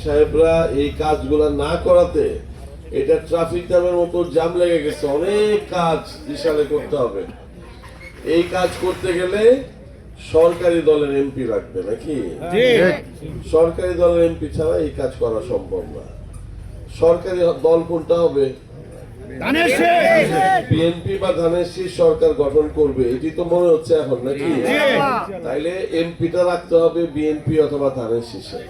সাহেবরা এই কাজগুলা না করাতে এটা ট্রাফিক জ্যামের মতো জাম লেগে গেছে। অনেক কাজ বিশালে করতে হবে। এই কাজ করতে গেলে সরকারি দলের এমপি লাগবে নাকি? সরকারি দলের এমপি ছাড়া এই কাজ করা সম্ভব না। সরকারি দল কোনটা হবে? বিএনপি বা ধানের শীষ সরকার গঠন করবে, এটি তো মনে হচ্ছে এখন নাকি? তাইলে এমপিটা রাখতে হবে বিএনপি অথবা ধানের শীষে।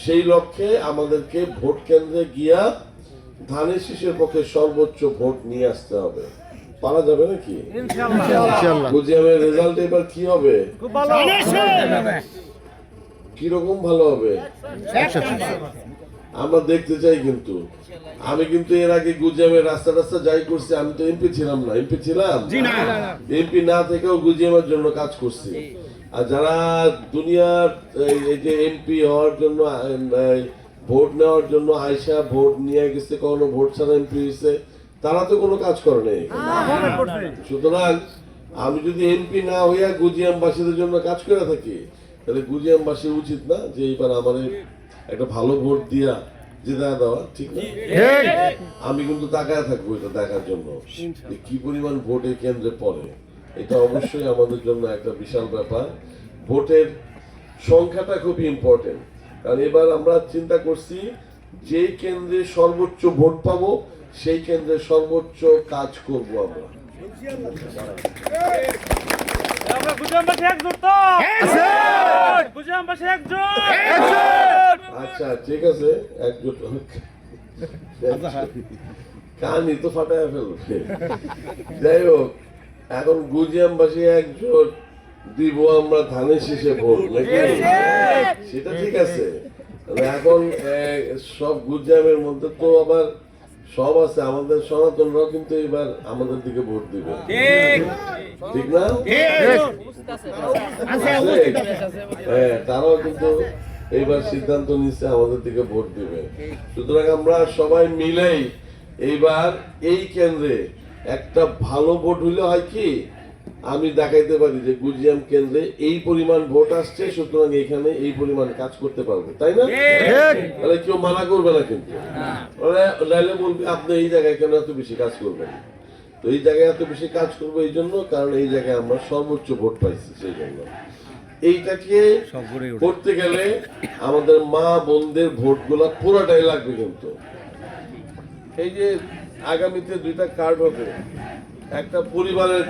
সেই লক্ষ্যে আমাদেরকে ভোট কেন্দ্রে গিয়া ধানের শীষের পক্ষে সর্বোচ্চ ভোট নিয়ে আসতে হবে। পারা যাবে নাকি? গুজিয়ামের রেজাল্ট এবার কি হবে? কিরকম ভালো হবে আমরা দেখতে চাই। কিন্তু আমি কিন্তু এর আগে গুজিয়ামের রাস্তা রাস্তা যাই করছি। আমি তো এমপি ছিলাম না। এমপি ছিলাম? এমপি না থেকেও গুজিয়ামের জন্য কাজ করছি। আর যারা দুনিয়ার এই যে এমপি হওয়ার জন্য ভোট নেওয়ার জন্য আয়সা ভোট নিয়ে গেছে, কখনো ভোট ছাড়া এমপি হয়েছে, তারা তো কোনো কাজ করে নাই। সুতরাং আমি যদি এমপি না হইয়া গুজিয়ামবাসীদের জন্য কাজ করে থাকি, তাহলে গুজিয়ামবাসীর উচিত না যে এইবার আমাদের একটা ভালো ভোট দিয়া জেতা দেওয়া, ঠিক না? আমি কিন্তু তাকায় থাকবো এটা দেখার জন্য কি পরিমাণ ভোট এই কেন্দ্রে পড়ে। এটা অবশ্যই আমাদের জন্য একটা বিশাল ব্যাপার। ভোটের সংখ্যাটা খুবই ইম্পর্টেন্ট। কারণ এবার আমরা চিন্তা করছি যে কেন্দ্রে সর্বোচ্চ ভোট পাবো সেই কেন্দ্রে সর্বোচ্চ কাজ করব আমরা। আচ্ছা ঠিক আছে, একজোট কানি তো ফাটায় ফেলবে। যাই হোক, এখন গুজিয়ামবাসী একজোট দিব আমরা ধানের শীষে ভোট নাকি? সেটা ঠিক আছে। এখন সব গুজিয়ামের মধ্যে তো আবার সব আছে, আমাদের সনাতনরাও কিন্তু এবার আমাদের দিকে ভোট দিবে, ঠিক না? হ্যাঁ, তারাও কিন্তু এইবার সিদ্ধান্ত নিচ্ছে আমাদের দিকে ভোট দিবে। সুতরাং আমরা সবাই মিলেই এইবার এই কেন্দ্রে একটা ভালো ভোট হইলে হয় কি, আমি দেখাইতে পারি যে গুজিয়াম কেন্দ্রে এই পরিমাণ ভোট আসছে, সুতরাং এখানে এই পরিমাণ কাজ করতে পারবো, তাই না? তাহলে কেউ মানা করবে না। কিন্তু নাইলে বলবে আপনি এই জায়গায় কেন এত বেশি কাজ করবেন। তো এই জায়গায় এত বেশি কাজ করবো এই জন্য, কারণ এই জায়গায় আমরা সর্বোচ্চ ভোট পাইছি। সেই জন্য এইটাকে করতে গেলে আমাদের মা বোনদের ভোট গুলা পুরাটাই লাগবে। কিন্তু এই যে আগামীতে দুইটা কার্ড হবে, একটা পরিবারের